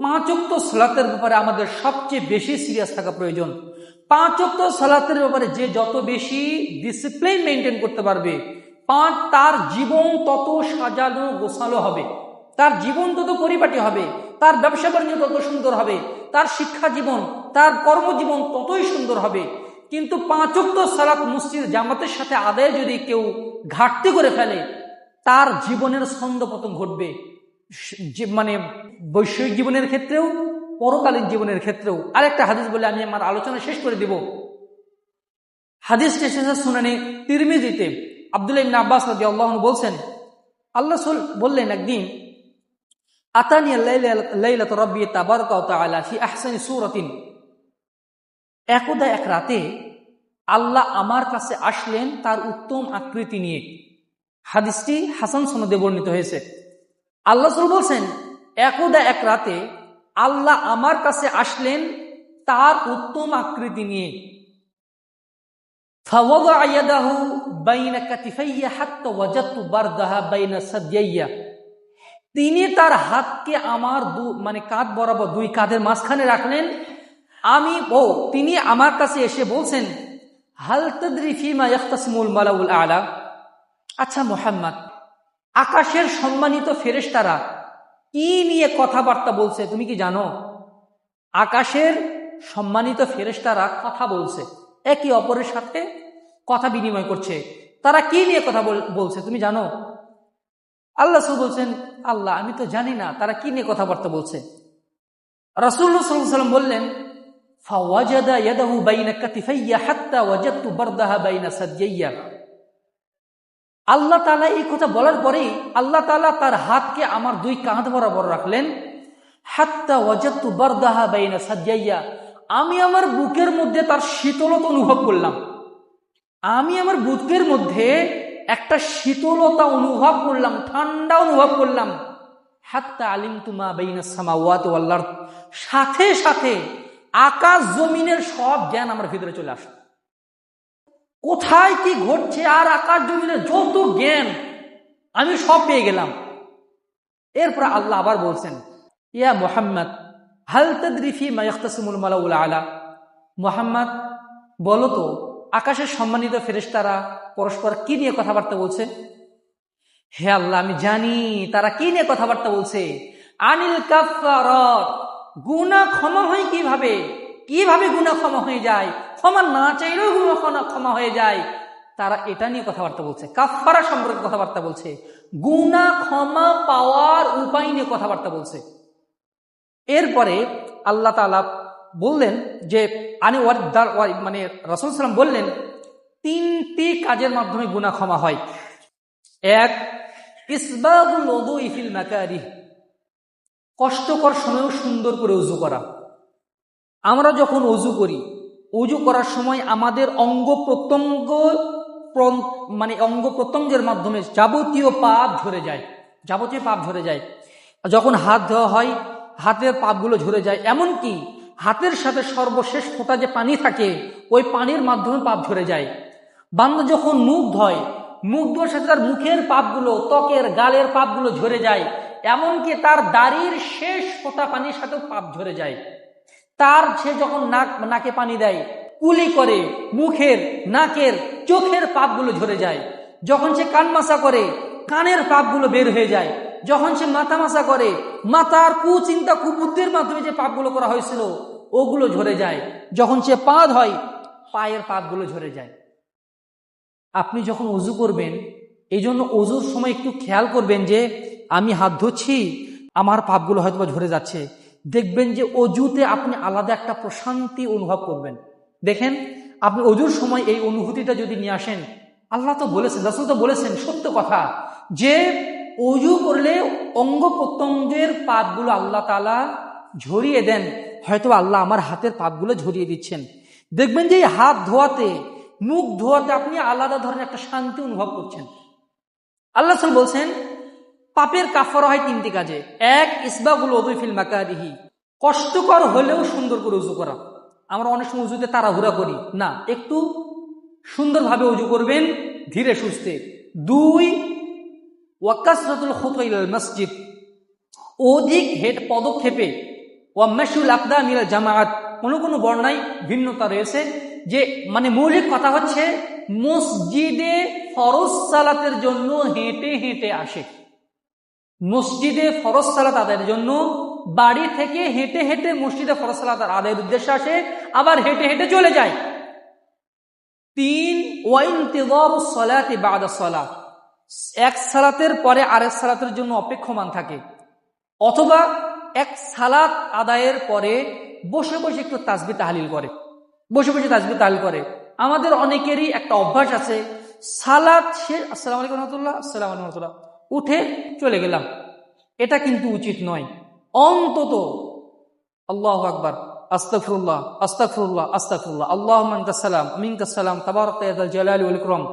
5 ওয়াক্ত সালাতের ব্যাপারে আমাদের সবচেয়ে বেশি সিরিয়াস থাকা প্রয়োজন। 5 ওয়াক্ত সালাতের ব্যাপারে যে যত বেশি ডিসিপ্লিন মেনটেন করতে পারবে, তার জীবন তত সাজানো গোছালো হবে, তার জীবন তত পরিপাটি হবে, তার ব্যবসা বাণিজ্য তত সুন্দর হবে, তার শিক্ষা জীবন, তার কর্মজীবন ততই সুন্দর হবে। কিন্তু 5 ওয়াক্ত সালাত মসজিদ জামাতের সাথে আদায় যদি কেউ ঘাটতি করে ফেলে, তার জীবনের ছন্দপতন ঘটবে, মানে বৈষয়িক জীবনের ক্ষেত্রেও, পরকালীন জীবনের ক্ষেত্রেও। আরেকটা হাদিস বলে আমি আমার আলোচনা শেষ করে দিব। হাদিসটা এসেছে সুনানে তিরমিজিতে। আব্দুল্লাহ ইবনে আব্বাস রাদিয়াল্লাহু আনহু বলছেন, আল্লাহ রাসূল বললেন, একদিন আতানি লাইলাতু রাব্বি তাবারাকা ওয়া তাআলা ফি আহসানি সূরাতিন, একদা এক রাতে আল্লাহ আমার কাছে আসলেন তার উত্তম আকৃতি নিয়ে। হাদিসটি হাসান সনদে বর্ণিত হয়েছে। আল্লাহ রাসূল বলছেন, একদা এক রাতে আল্লাহ আমার কাছে আসলেন তার উত্তম আকৃতি নিয়ে। فوضع يده بين كتفي حتى وجدت بردها بين ثديي, তিনি তার হাতকে আমার মানে কাঁধ বরাবর, দুই কাঁধের মাঝখানে রাখলেন। তিনি আমার কাছে এসে বলছেন, হাল তাদরি ফিমা ইয়াখতাসিমুল মালাউল আলা, আচ্ছা মুহাম্মদ, আকাশের সম্মানিত ফেরেশতারা কি নিয়ে কথাবার্তা বলছে তুমি কি জানো? আকাশের সম্মানিত ফেরেশতারা কথা বলছে, একে অপরের সাথে কথা বিনিময় করছে, তারা কি নিয়ে কথা বলছে তুমি জানো? আল্লাহ রাসূল বলছেন, আল্লাহ আমি তো জানি না তারা কি নিয়ে কথাবার্তা বলছে। রাসূলুল্লাহ সাল্লাল্লাহু আলাইহি ওয়াসাল্লাম বললেন, ফাওয়াজাদা ইয়াদাহু বাইনা কাতিফাইয়া হাত্তা ওয়াজাদতু বারদাহা বাইনা সাদইয়া। আল্লাহ তাআলা এই কথা বলার পরেই আল্লাহ তাআলা তার হাতকে আমার দুই কাঁধ বরাবর রাখলেন। হাত্তা ওয়াজাদতু বারদাহা বাইনা সাদইয়া, আমি আমার বুকের মধ্যে তার শীতলতা অনুভব করলাম। আমি আমার বুকের মধ্যে একটা শীতলতা অনুভব করলাম, ঠান্ডা অনুভব করলাম। হাত্তা আলিমতু মা বাইনাস সামাওয়াতি ওয়াল আরদ, সাথে সাথে আকাশ জমিনের সব জ্ঞান আমার ভিতরে চলে আসলো। কোথায় কি ঘটছে আর আকাশ জমিনের যত জ্ঞান আমি সব পেয়ে গেলাম। এরপর আল্লাহ আবার বলছেন, ইয়া মুহাম্মদ হাল তাদরি ফিমা ইয়াখতাসিমুল মালাউল আলা, মুহাম্মদ বলো তো আকাশের সম্মানিত ফেরেশতারা পরস্পর কি নিয়ে কথাবার্তা বলছে? হে আল্লাহ আমি জানি তারা কি নিয়ে কথাবার্তা বলছে। আনিল কাফফারাত, গুনাহ ক্ষমা হয় কিভাবে, কিভাবে গুনাহ ক্ষমা হয়ে যায়, ক্ষমা না চাইলেও গুনাহ ক্ষমা হয়ে যায়, তারা এটা নিয়ে কথাবার্তা বলছে। কাফফারা সম্পর্কে কথাবার্তা বলছে, গুনাহ ক্ষমা পাওয়ার উপায় নিয়ে কথাবার্তা বলছে। এরপরে আল্লাহ তাআলা বললেন যে মানে রাসূল সাল্লাল্লাহু বললেন 3টি কাজের মাধ্যমে গুনাহ ক্ষমা হয়। এক, ইসবাগুল উযুই ফিল মাকারিহ, কষ্টকর সময়েও সুন্দর করে ওযু করা। আমরা যখন ওযু করি, ওযু করার সময় আমাদের অঙ্গ প্রত্যঙ্গের মাধ্যমে যাবতীয় পাপ ঝরে যায়। যখন হাত ধোয়া হয় হাতের পাপগুলো ঝরে যায়, এমনকি হাতের সাথে সর্বশেষ ফোঁটা যে পানি থাকে ওই পানির মাধ্যমে পাপ ঝরে যায়। বান্দা যখন মুখ ধোয়, মুখ ধোয়ার সাথে তার মুখের পাপগুলো, ত্বকের গালের পাপগুলো ঝরে যায়, এমনকি তার দাড়ির শেষ ফোঁটা পানির সাথেও পাপ ঝরে যায়। সে যখন নাকে পানি দেয়, কুলি করে, মুখের, নাকের, চোখের পাপগুলো ঝরে যায়। যখন সে কান মাসা করে, কানের পাপগুলো বের হয়ে যায়। যখন সে মাথা মাসা করে, মাথার কুচিন্তা কুবুদ্ধির মাধ্যমে যে পাপগুলো করা হয়েছিল ওগুলো ঝরে যায়। যখন সে পা ধয়, পায়ের পাপগুলো ঝরে যায়। আপনি যখন ওযু করবেন, এই জন্য ওযুর সময় একটু খেয়াল করবেন যে আমি হাত ধুচ্ছি, আমার পাপগুলো হয়তো ঝরে যাচ্ছে। দেখবেন যে ওযুতে আপনি আলাদা একটা প্রশান্তি অনুভব করবেন। দেখেন, আপনি ওযুর সময় এই অনুভূতিটা যদি নিয়ে আসেন, আল্লাহ তো বলেছেন, রাসূল তো বলেছেন, সত্য কথা, যে ওযু করলে অঙ্গ প্রত্যঙ্গের পাপগুলো আল্লাহ তাআলা ঝরিয়ে দেন। হয়তো আল্লাহ আমার হাতের পাপগুলো ঝরিয়ে দিচ্ছেন। দেখবেন যে হাত ধোয়াতে, মুখ ধোয়াতে আপনি আলাদা ধরনের একটা শান্তি অনুভব করছেন। আল্লাহ রাসূল বলছেন পাপের কাফারা হয় 3টি কাজে। এক, ইসবাগুল উযু ফিল মাকারিহি, কষ্টকর হলেও সুন্দর করে ওযু করা। আমরা অনেক সময় ওযুতে তাড়াহুড়া করি না, একটু সুন্দরভাবে ওযু করবেন, ধীরে সুস্থে। 2, ওয়াকাসরাতুল খুতুই ইলাল মসজিদ, অধিক পদক্ষেপে ওয়া মাশুল আকদাম ইলা জামাআত, কোনো বর্ণায় ভিন্নতা রয়েছে, যে মানে মৌলিক কথা হচ্ছে মসজিদে ফরজ সালাতের জন্য হেঁটে হেঁটে আসে। মসজিদে ফরজ সালাত আদায়ের জন্য বাড়ি থেকে হেঁটে হেঁটে মসজিদে ফরজ সালাত আদায়ের উদ্দেশ্যে আসে, আবার হেঁটে হেঁটে চলে যায়। 3 ওয়া ইনতিযারুস সালাতি বা'দা সালাত, এক সালাতের পরে আরেক সালাতের জন্য অপেক্ষমান থাকে, অথবা এক সালাত আদায়ের পরে বসে বসে একটু তাসবিহ তাহলিল করে, বসে বসে তাসবিহ তাহলিল করে। আমাদের অনেকেরই একটা অভ্যাস আছে, সালাত শেষ, আসসালামু আলাইকুম রাহমাতুল্লাহ, আসসালামু আলাইকুম রাহমাতুল্লাহ, উঠে চলে গেলাম। এটা কিন্তু উচিত নয়। অন্তত আল্লাহু আকবার, আস্তাগফিরুল্লাহ, আস্তাগফিরুল্লাহ, আস্তাগফিরুল্লাহ, আল্লাহুম্মা আনতাস সালাম মিনকাস সালাম তাবারাকতা ইয়া যাল জালালি ওয়াল ইকরাম,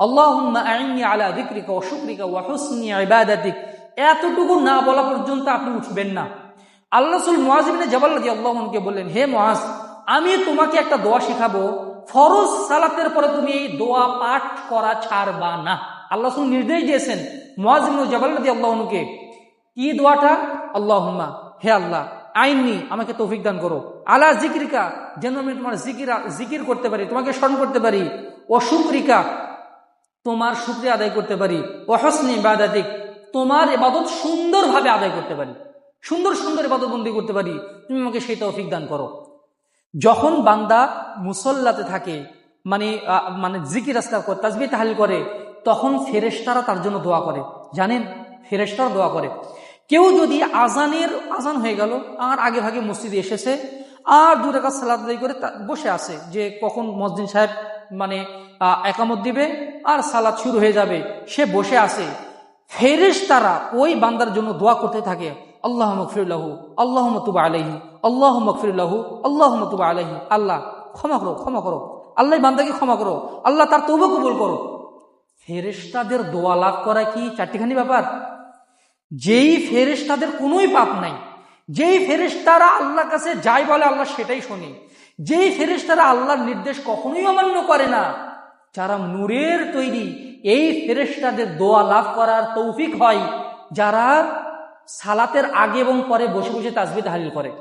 আল্লাহুম্মা আ'ইন্নি আলা যিকরিকা ওয়া শুকরিকা ওয়া হুসনি ইবাদাতিক, এতটুকু না বলা পর্যন্ত আপনি উঠবেন না। আল্লাহ রাসূল মুআয ইবনে জাবাল রাদিয়াল্লাহু আনহুকে বললেন, হে মুআয, আমি তোমাকে একটা দোয়া শিখাবো, ফরজ সালাতের পরে তুমি এই দোয়া পাঠ করা ছাড়বা না। আল্লাহ রাসূল নির্দেশ দিয়েছেন মুআয ইবনে জাবাল রাদিয়াল্লাহু আনহুকে, কি দোয়াটা? আল্লাহুম্মা, হে আল্লাহ, আইননি, আমাকে তৌফিক দান করো, আলা যিকরিকা, যেন আমি তোমার জিকির করতে পারি, তোমাকে স্মরণ করতে পারি, ও শুকরিকা, তোমার শুকরিয়া আদায় করতে পারি, ও হুসনি ইবাদাতিক, তোমার ইবাদত সুন্দরভাবে আদায় করতে পারি, সুন্দর সুন্দর ইবাদত বন্দী করতে পারি, তুমি আমাকে সেই তৌফিক দান করো। যখন বান্দা মুসল্লাতে থাকে, মানে জিকির আজকার করে, তাসবিহ তাহলিল করে, তখন ফেরেশতারা তার জন্য দোয়া করে। জানেন, ফেরেশতারা দোয়া করে। কেউ যদি আজান হয়ে গেল আর আগে ভাগে মসজিদে এসেছে, আর 2 রাকাত সালাত আদায় করে বসে আছে যে কখন মুয়াজ্জিন সাহেব একামত দিবে আর সালাত শুরু হয়ে যাবে, সে বসে আছে, ফেরেশতারা ওই বান্দার জন্য দোয়া করতে থাকে, আল্লাহুম্মা গফির লাহু, আল্লাহুম্মা তুব আলাইহি, আল্লাহুম্মা গফির লাহু, আল্লাহুম্মা তুব আলাইহি, আল্লাহ ক্ষমা করো, ক্ষমা করো, আল্লাহ বান্দাকে ক্ষমা করো, আল্লাহ তার তওবা কবুল করো। ফেরেশতাদের দোয়া লাভ করা কি চারটিখানি ব্যাপার? যেই ফেরেশতাদের কোনোই পাপ নাই, যেই ফেরেশতারা আল্লাহর কাছে যাই বলে আল্লাহ সেটাই শোনে, যেই ফেরেশতারা আল্লাহর নির্দেশ কখনোই অমান্য করে না, যারা নূরের তৈরি, এই ফেরেশতাদের দোয়া লাভ করার তৌফিক হয় যারা সালাতের আগে এবং পরে বসে বসে তাসবিহ তাহলিল করে।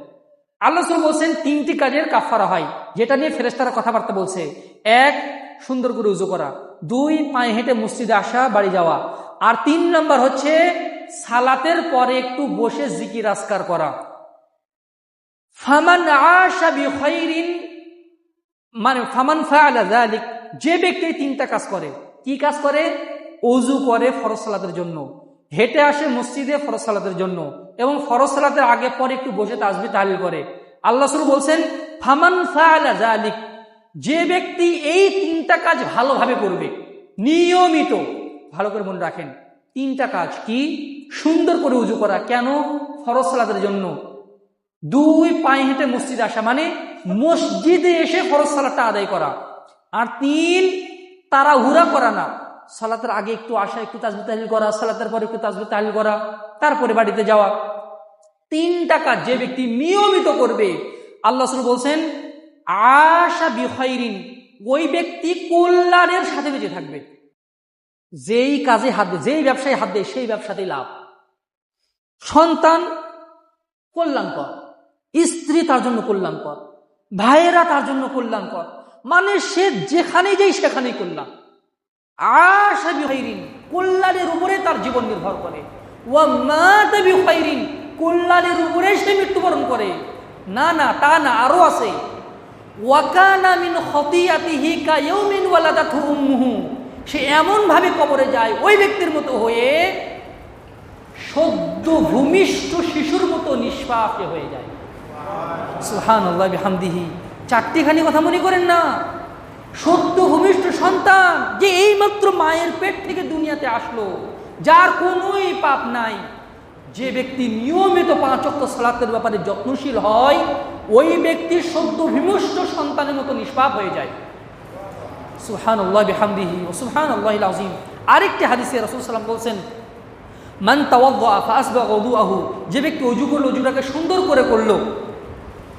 আল্লাহ রাসূল বলছেন 3টি কাজের কাফারা হয়, যেটা নিয়ে ফেরেশতারা কথাবার্তা বলছে। 1, সুন্দর করে উযু করা, 2, পায়ে হেঁটে মসজিদে আসা, বাড়ি যাওয়া, আর 3 নম্বর হচ্ছে সালাতের পরে একটু বসে জিকির আজকার করা। ফামান আশা বিখাইরিন, মানে ফামান ফাআলা যালিক, যে ব্যক্তি 3টা কাজ করে। কি কাজ করে? ওযু করে ফরজ সালাতের জন্য, হেঁটে আসে মসজিদে ফরজ সালাতের জন্য, এবং ফরজ সালাতের আগে পরে একটু বসে তাসবিহ তাহলিল করে। আল্লাহ রাসূল বলছেন ফামান ফাআলা যালিক, যে ব্যক্তি এই 3টা কাজ ভালোভাবে করবে, নিয়মিত, ভালো করে মনে রাখেন 3টা কাজ কি? সুন্দর করে উযু করা, কেন? ফরজ সালাতের জন্য। 2, পায়ে হেঁটে মসজিদে আসা, মানে মসজিদে এসে ফরজ সালাতটা আদায় করা। আর 3, তাড়াহুড়া করা না, সালাতের আগে একটু আসা, একটু তাসবিহ তাহলিল করা, সালাতের পরে একটু তাসবিহ তাহলিল করা, তারপরে বাড়িতে যাওয়া। 3টা কাজ যে ব্যক্তি নিয়মিত করবে, আল্লাহ রাসূল বলছেন আশা বিখাইরিন, ওই ব্যক্তি কল্যাণের সাথে বেঁচে থাকবে। যেই কাজে হাত দেয়, যেই ব্যবসায় হাত দেয়, সেই ব্যবসাতেই লাভ। সন্তান কল্যাণকর, স্ত্রী তার জন্য কল্যাণকর, ভাইয়েরা তার জন্য কল্যাণকর, মানে সে যেখানেই যাই সেখানেই কল্যাণ। আশা বিখাইরিন, কল্যাণের উপরে তার জীবন নির্ভর করে। ওয়া মাতা বিখাইরিন, কল্যাণের উপরে সে মৃত্যুবরণ করে। না না, তা না, আরো আছে। ওয়া কানা মিন খতিয়াতিহি কায়াউমিন ওয়ালাদাতহু উম্মুহু, সে এমন ভাবে কবরে যায় ওই ব্যক্তির মতো হয়ে, সদ্য ভূমিষ্ঠ শিশুর মতো নিষ্পাপ হয়ে যায়। সুবহানাল্লাহ বিহামদিহি। 4টিখানি কথা মনে করেন না। সদ্য ভূমিষ্ঠ সন্তান, যে এইমাত্র মায়ের পেট থেকে দুনিয়াতে আসলো, যার কোনোই পাপ নাই, যে ব্যক্তি নিয়মিত 5 ওয়াক্ত সালাতের ব্যাপারে যত্নশীল হয়, ওই ব্যক্তি সদ্য ভূমিষ্ঠ সন্তানের মতো নিষ্পাপ হয়ে যায়। সুবহানাল্লাহ বিহামদিহি ওয়া সুবহানাল্লাহিল আযীম। আরেকটি হাদিসে রাসূল সাল্লাল্লাহু আলাইহি ওয়াসাল্লাম বলছেন মান তাওয়াদ্দা ফাসবাগা ওযুআহু, যে ব্যক্তি ওযু করলো, ওযুটাকে সুন্দর করে করলো,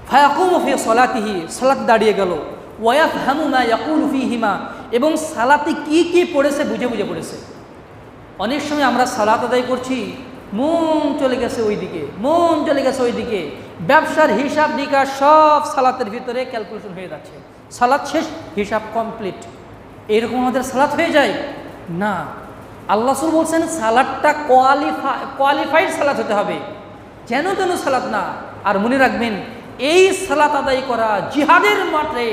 ফায়াকুমু ফি সালাতিহি, সালাত দাঁড়িয়ে গেল, ওয়া ইয়াফহামু মা ইয়াকুলু ফীহিমা, এবং সালাতে কি কি পড়েছে বুঝে বুঝে পড়েছে। অনেক সময় আমরা সালাত আদায় করছি, মন চলে গেছে ওইদিকে, মন চলে গেছে ওইদিকে, ব্যবসার হিসাব নিকাশ সব সালাতের ভিতরে ক্যালকুলেশন হয়ে যাচ্ছে, সালাত শেষ, হিসাব কমপ্লিট। এরকম আমাদের সালাত হয়ে যায় না। আল্লাহ রাসূল বলছেন সালাতটা কোয়ালিফাইড সালাত হতে হবে, যেন তেন সালাত না। আর মনে রাখবেন, এই সালাত আদায় করা জিহাদের মাঠে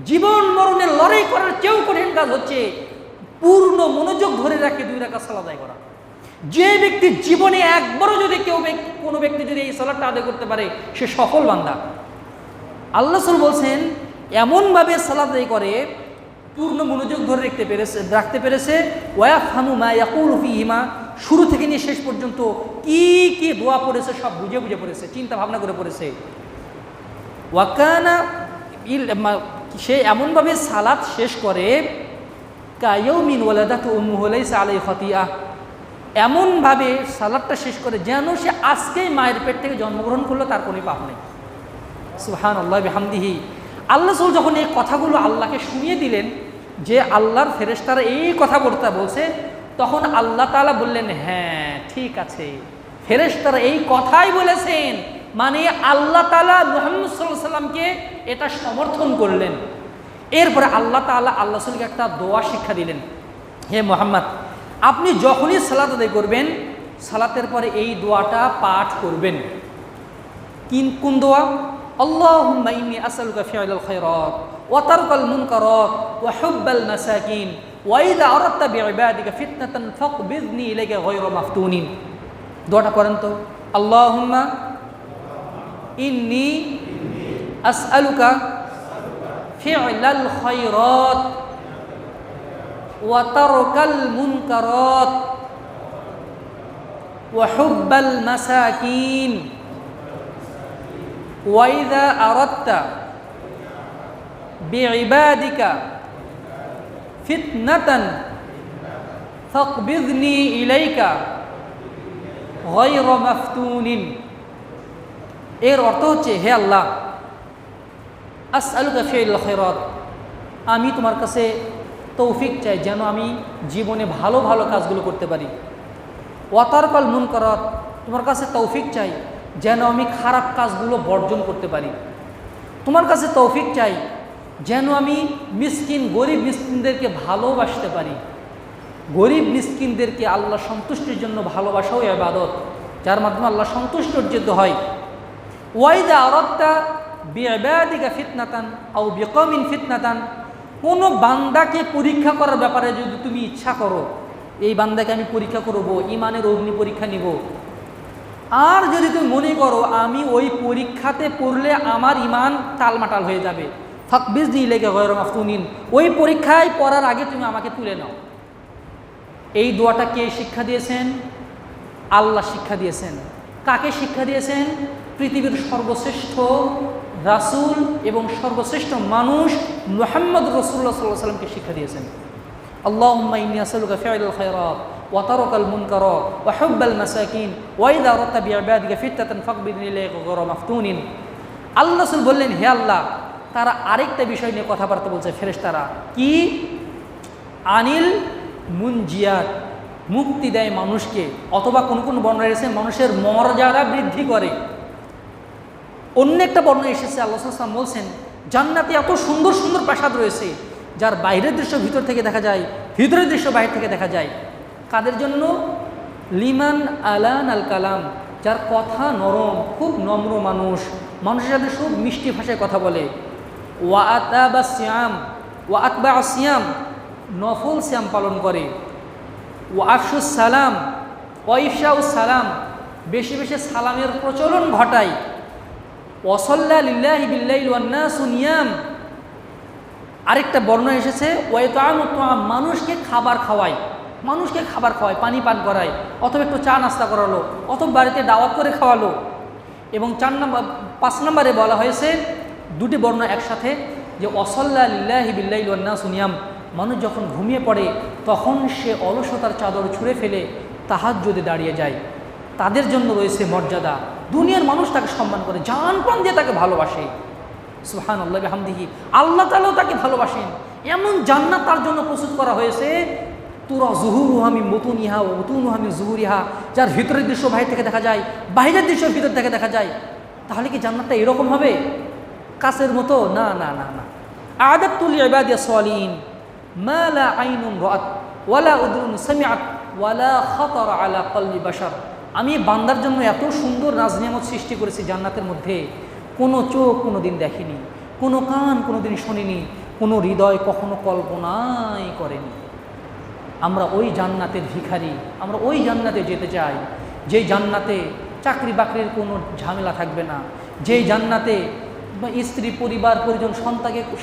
জীবন মরণের লড়াই করার চেয়েও কঠিন কাজ হচ্ছে পূর্ণ মনোযোগ ধরে রাখে 2 রাকাত সালাত আদায় করা। যে ব্যক্তি জীবনে একবারও যদি কোনো ব্যক্তি যদি এই সালাতটা আদায় করতে পারে, সে সফল বান্দা। আল্লাহ রাসূল বলছেন এমনভাবে সালাত আদায় করে, পূর্ণ মনোযোগ ধরে রাখতে পেরেছে ওয়াফহামু মা ইয়াকুলু ফীহিমা, শুরু থেকে নিয়ে শেষ পর্যন্ত কি কি দোয়া পড়েছে সব বুঝে বুঝে পড়েছে, চিন্তা ভাবনা করে পড়েছে। ওয়াকানা সে এমনভাবে সালাত শেষ করে কায়াউমিন ওয়ালাদাতু উম্মুহু লাইসা আলাইহি খাতিয়া, এমনভাবে সালাতটা শেষ করে যেন সে আজকেই মায়ের পেট থেকে জন্মগ্রহণ করলো, তার কোনো পাপ নেই। সুবহানাল্লাহি বিহামদিহি। আল্লাহ রাসূল যখন এই কথাগুলো আল্লাহকে শুনিয়ে দিলেন যে আল্লাহর ফেরেশতারা এই কথা বলছে, তখন আল্লাহ তাআলা বললেন হ্যাঁ ঠিক আছে, ফেরেশতারা এই কথাই বলেছেন, মানে আল্লাহ তাআলা মুহাম্মদ সাল্লাল্লাহু আলাইহি সাল্লামকে এটা সমর্থন করলেন। এরপরে আল্লাহ তাআলা আল্লাহ রাসূলকে একটা দোয়া শিক্ষা দিলেন, হে মুহাম্মদ আপনি যখনই সালাত আদায় করবেন, সালাতের পরে এই দোয়াটা পাঠ করবেন। কোন দোয়া? আল্লাহুম্মা ইন্নী আসআলুকা ফি'লাল খায়রাত ওয়া তারকাল মুনকারাত ওয়া হুব্বাল মাসাকিন ওয়া ইযা আরাদতা বিইবাদিকা ফিতনাতান ফাকবিদনি ইলাইকা গায়রা মাফতুনিন। দোয়াটা করেন তো, আল্লাহুম্মা ইন্নী আসআলুকা ফি'লাল খায়রাত ওয়া তারকাল মুনকারাত ওয়া হুব্বাল মাসাকিন ওয়া ইযা আরাদতা বিইবাদিকা ফিতনাতান ফাকবিদনি ইলাইকা গায়রা মাফতুনিন। এর অর্থ হচ্ছে, হে আল্লাহ আসআলুকা ফি'লাল খায়রাত, আমি তোমার কাছে তৌফিক চাই যেন আমি জীবনে ভালো ভালো কাজগুলো করতে পারি। ওয়া তারকাল মুনকারাত, তোমার কাছে তৌফিক চাই যেন আমি খারাপ কাজগুলো বর্জন করতে পারি। তোমার কাছে তৌফিক চাই যেন আমি গরিব মিসকিনদেরকে ভালোবাসতে পারি। গরিব মিসকিনদেরকে আল্লাহ সন্তুষ্টির জন্য ভালোবাসাও ইবাদত, যার মাধ্যমে আল্লাহ সন্তুষ্ট অর্জিত হয়। ওয়া ইযা আরাদতা বিইবাদিকা ফিতনাতান আও বিকওমিন ফিতনাতান, কোনো বান্দাকে পরীক্ষা করার ব্যাপারে যদি তুমি ইচ্ছা করো, এই বান্দাকে আমি পরীক্ষা করব, ইমানের অগ্নি পরীক্ষা নিব, আর যদি তুমি মনে করো আমি ওই পরীক্ষাতে পড়লে আমার ইমান টালমাটাল হয়ে যাবে, ফাকবিদনি ইলাইকা গায়রা মাফতুনিন, ওই পরীক্ষায় পড়ার আগে তুমি আমাকে তুলে নাও। এই দোয়াটা কে শিক্ষা দিয়েছেন? আল্লাহ শিক্ষা দিয়েছেন। কাকে শিক্ষা দিয়েছেন? পৃথিবীর সর্বশ্রেষ্ঠ রাসূল এবং সর্বশ্রেষ্ঠ মানুষ মুহাম্মদ রাসূলুল্লাহ সাল্লাল্লাহু আলাইহি ওয়াসাল্লামকে শিক্ষা দিয়েছেন। আল্লাহুম্মা ইন্নী আসআলুকা ফি'লাল খায়রাত ওয়া তারকাল মুনকারাত ওয়া হুব্বাল মাসাকিন ওয়া ইযা আরাদতা বিইবাদিকা ফিতনাতান ফাকবিদনি ইলাইকা গায়রা মাফতুনিন। আল্লাহ রাসূল বললেন, হে আল্লাহ, তারা আরেকটা বিষয় নিয়ে কথাবার্তা বলছে ফেরেশতারা, কি? আনিল মুনজিয়াত, মুক্তি দেয় মানুষকে, অথবা কোন কোন বর্ণনা এসেছে মানুষের মর্যাদা বৃদ্ধি করে। অন্য একটা বর্ণনা এসেছে আল্লাহ সাল্লাল্লাহু আলাইহি ওয়াসাল্লাম বলছেন, জান্নাতে এত সুন্দর সুন্দর প্রাসাদ রয়েছে যার বাইরের দৃশ্য ভিতর থেকে দেখা যায়, ভিতরের দৃশ্য বাইরে থেকে দেখা যায়। কাদের জন্য? লিমান আলান আল কালাম, যার কথা নরম, খুব নম্র মানুষ, মানুষের সাথে খুব মিষ্টি ভাষায় কথা বলে। ওয়া আতাবা সিয়াম ওয়া আতবা সিয়াম, নফল সিয়াম পালন করে। ওয়া আফশুস সালাম ওয়া ইফশাউস সালাম, বেশি বেশি সালামের প্রচলন ঘটায়। ওয়াসাল্লা লিল্লাহি বিল্লাইল ওয়ান নাসু নিয়াম, আরেকটা বর্ণনা এসেছে ওয়াইতামু তাআম, মানুষকে খাবার খাওয়ায়, পানি পান করায়, অথবা একটু চা নাস্তা করালো, অথবা বাড়িতে দাওয়াত করে খাওয়ালো। এবং 5 নম্বরে বলা হয়েছে দুটি বর্ণনা একসাথে, যে ওয়াসাল্লা লিল্লাহি বিল্লাইল ওয়ান নাসু নিয়াম, মানুষ যখন ঘুমিয়ে পড়ে তখন সে অলসতার চাদর ছুঁড়ে ফেলে তাহাজ্জুদে দাঁড়িয়ে যায়। তাদের জন্য রয়েছে মর্যাদা, দুনিয়ার মানুষ তাকে সম্মান করে, জান প্রাণ দিয়ে তাকে ভালোবাসে। সুবহানাল্লাহি ওয়া বিহামদিহি, আল্লাহ তাআলাও তাকে ভালোবাসেন। এমন জান্নাত তার জন্য প্রস্তুত করা হয়েছে, তুরা যুহুরুহা মিন বুতুনিহা ওয়া বুতুনুহা মিন যুহুরিহা, যার ভিতরের দৃশ্য বাইরে থেকে দেখা যায়, বাইরের দৃশ্য ভিতর থেকে দেখা যায়। তাহলে কি জান্নাতটা এরকম হবে কাছের মতো? না না না না। আ'দাতু লি'ইবাদিস সালিহিন মা লা আইনুন রাআত ওয়ালা উযুনুন সামিআত ওয়ালা খাতার আলা কলবি বাশার। আমি বান্দার জন্য এত সুন্দর নাজ-নিয়ামত সৃষ্টি করেছি জান্নাতের মধ্যে, কোনো চোখ কোনো দিন দেখেনি, কোনো কান কোনো দিন শোনেনি, কোনো হৃদয় কখনো কল্পনাই করেনি। আমরা ওই জান্নাতের ভিখারি, আমরা ওই জান্নাতে যেতে চাই, যেই জান্নাতে চাকরি বাকরির কোনো ঝামেলা থাকবে না, যেই জান্নাতে স্ত্রী পরিবার পরিজন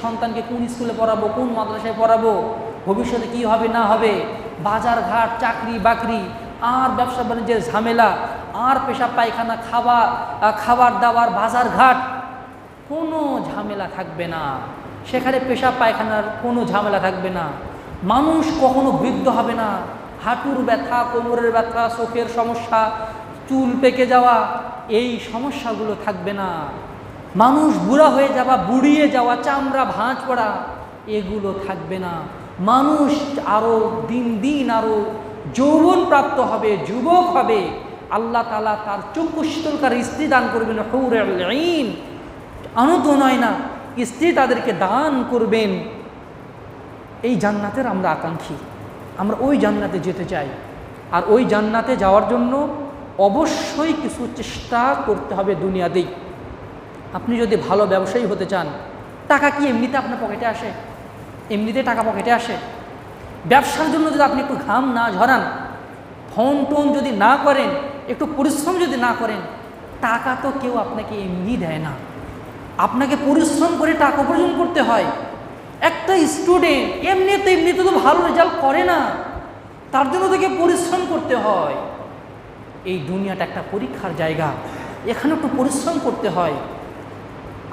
সন্তানকে কোন স্কুলে পড়াবো, কোন মাদ্রাসায় পড়াবো, ভবিষ্যতে কি হবে না হবে, বাজার ঘাট চাকরি বাকরি আর ব্যবসা বাণিজ্যের ঝামেলা আর পেশাব পায়খানা খাবার দাবার বাজার ঘাট কোনো ঝামেলা থাকবে না। সেখানে পেশাব পায়খানার কোনো ঝামেলা থাকবে না। মানুষ কখনো বৃদ্ধ হবে না, হাঁটুর ব্যথা, কোমরের ব্যথা, চোখের সমস্যা, চুল পেকে যাওয়া, এই সমস্যাগুলো থাকবে না। মানুষ বুড়া হয়ে যাওয়া, বুড়িয়ে যাওয়া, চামড়া ভাঁজ পড়া, এগুলো থাকবে না। মানুষ আরও দিন দিন আরও যৌবন প্রাপ্ত হবে, যুবক হবে। আল্লাহ তাআলা তার চক্ষু শীতলকার স্ত্রী দান করবেন, হুরুল আইন, আনত নয় না, স্ত্রী তাদেরকে দান করবেন। এই জান্নাতের আমরা আকাঙ্ক্ষী, আমরা ওই জান্নাতে যেতে চাই। আর ওই জান্নাতে যাওয়ার জন্য অবশ্যই কিছু চেষ্টা করতে হবে দুনিয়াতেই। আপনি যদি ভালো ব্যবসায়ী হতে চান, টাকা কি এমনিতে আপনার পকেটে আসে? এমনিতে টাকা পকেটে আসে? ব্যবসার জন্য যদি আপনি একটু ঘাম না ঝরান, ফোন টোন যদি না করেন, একটু পরিশ্রম যদি না করেন, টাকা তো কেউ আপনাকে এমনি দেয় না। আপনাকে পরিশ্রম করে টাকা উপার্জন করতে হয়। একটা স্টুডেন্ট এমনিতে তো ভালো রেজাল্ট করে না, তার জন্য তাকে পরিশ্রম করতে হয়। এই দুনিয়াটা একটা পরীক্ষার জায়গা, এখানে একটু পরিশ্রম করতে হয়।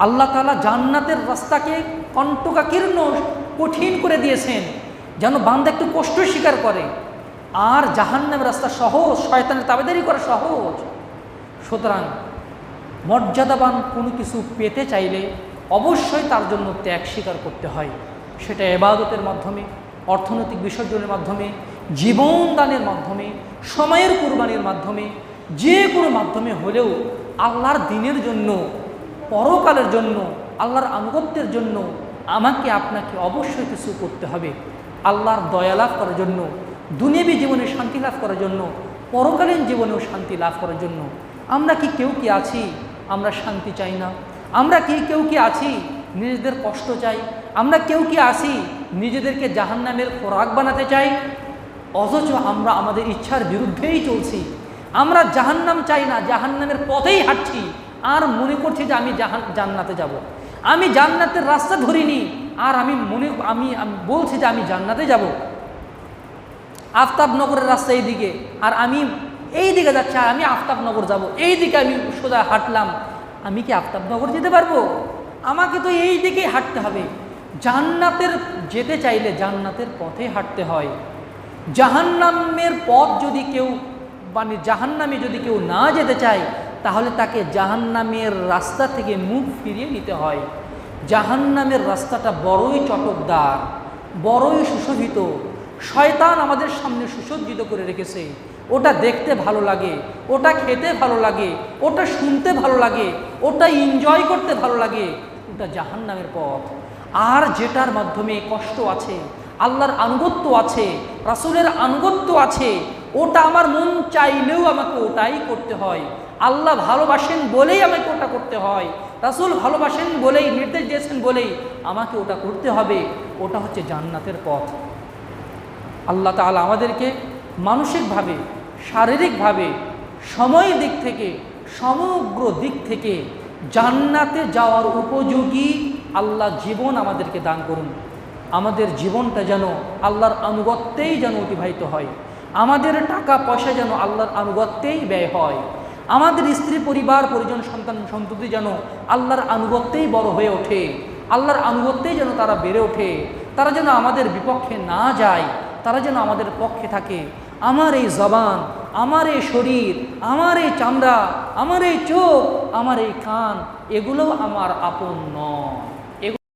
আল্লাহ তাআলা জান্নাতের রাস্তাকে কণ্টকাকীর্ণ কঠিন করে দিয়েছেন, যেন বান্দা একটু কষ্ট স্বীকার করে। আর জাহান্নামের রাস্তা সহজ, শয়তানের তাবেদারি করা সহজ। সুতরাং মর্যাদাবান কোনো কিছু পেতে চাইলে অবশ্যই তার জন্য ত্যাগ স্বীকার করতে হয়। সেটা ইবাদতের মাধ্যমে, অর্থনৈতিক বিসর্জনের মাধ্যমে, জীবন দানের মাধ্যমে, সময়ের কুরবানির মাধ্যমে, যে কোনো মাধ্যমে হলেও আল্লাহর দ্বীনের জন্য, পরকালের জন্য, আল্লাহর আনুগত্যের জন্য আমাকে আপনাকে অবশ্যই কিছু করতে হবে। আল্লাহর দয়া লাভ করার জন্য, দুনিয়াবী জীবনে শান্তি লাভ করার জন্য, পরকালীন জীবনেও শান্তি লাভ করার জন্য। আমরা কি কেউ কি আছি আমরা শান্তি চাই না? আমরা কি কেউ কি আছি নিজেদের কষ্ট চাই? আমরা কেউ কি আছি নিজেদেরকে জাহান্নামের খোরাক বানাতে চাই? অথচ আমরা আমাদের ইচ্ছার বিরুদ্ধেই চলছি। আমরা জাহান্নাম চাই না, জাহান্নামের পথেই হাঁটছি, আর মনে করছি যে আমি জান্নাতে যাব। আমি জান্নাতের রাস্তা ধরিনি, আর আমি বলছি যে আমি জান্নাতে যাব। আফতাবনগরের রাস্তা এই দিকে, আর আমি এই দিকে যাচ্ছি, আর আমি আফতাবনগর যাব। এই দিকে আমি সোজা হাঁটলাম, আমি কি আফতাবনগর যেতে পারবো? আমাকে তো এই দিকেই হাঁটতে হবে। জান্নাতের যেতে চাইলে জান্নাতের পথে হাঁটতে হয়। জাহান্নামের পথ যদি কেউ জাহান্নামে যদি কেউ না যেতে চায়, তাহলে তাকে জাহান্নামের রাস্তা থেকে মুখ ফিরিয়ে নিতে হয়। জাহান্নামের রাস্তাটা বড়ই চটকদার, বড়ই সুশোভিত। শয়তান আমাদের সামনে সুসজ্জিত করে রেখেছে। ওটা দেখতে ভালো লাগে, ওটা খেতে ভালো লাগে, ওটা শুনতে ভালো লাগে, ওটা এনজয় করতে ভালো লাগে। ওটা জাহান্নামের পথ। আর যেটার মাধ্যমে কষ্ট আছে, আল্লাহর আনুগত্য আছে, রাসূলের আনুগত্য আছে, ওটা আমার মন চাইলেও আমাকে ওটাই করতে হয়। আল্লাহ ভালোবাসেন বলেই আমাকে ওটা করতে হয়, রাসূল ভালোবাসেন বলেই, নির্দেশ দিয়েছেন বলেই আমাকে ওটা করতে হবে। ওটা হচ্ছে জান্নাতের পথ। আল্লাহ তাআলা আমাদেরকে মানসিকভাবে, শারীরিকভাবে, সময়ের দিক থেকে, সমগ্র দিক থেকে জান্নাতে যাওয়ার উপযোগী আল্লাহ জীবন আমাদেরকে দান করুন। আমাদের জীবনটা যেন আল্লাহর আনুগত্যেই যেন অতিবাহিত হয়। আমাদের টাকা পয়সা যেন আল্লাহর আনুগত্যেই ব্যয় হয়। আমাদের স্ত্রী পরিবার পরিজন সন্তান সন্ততি যেন আল্লাহর আনুগত্যেই বড় হয়ে ওঠে, আল্লাহর আনুগত্যেই যেন তারা বেড়ে ওঠে। তারা যেন আমাদের বিপক্ষে না যায়, তারা যেন আমাদের পক্ষে থাকে। আমার এই জবান, আমার এই শরীর, আমার এই চামড়া, আমার এই চোখ, আমার এই কান, এগুলোও আমার আপন নয়।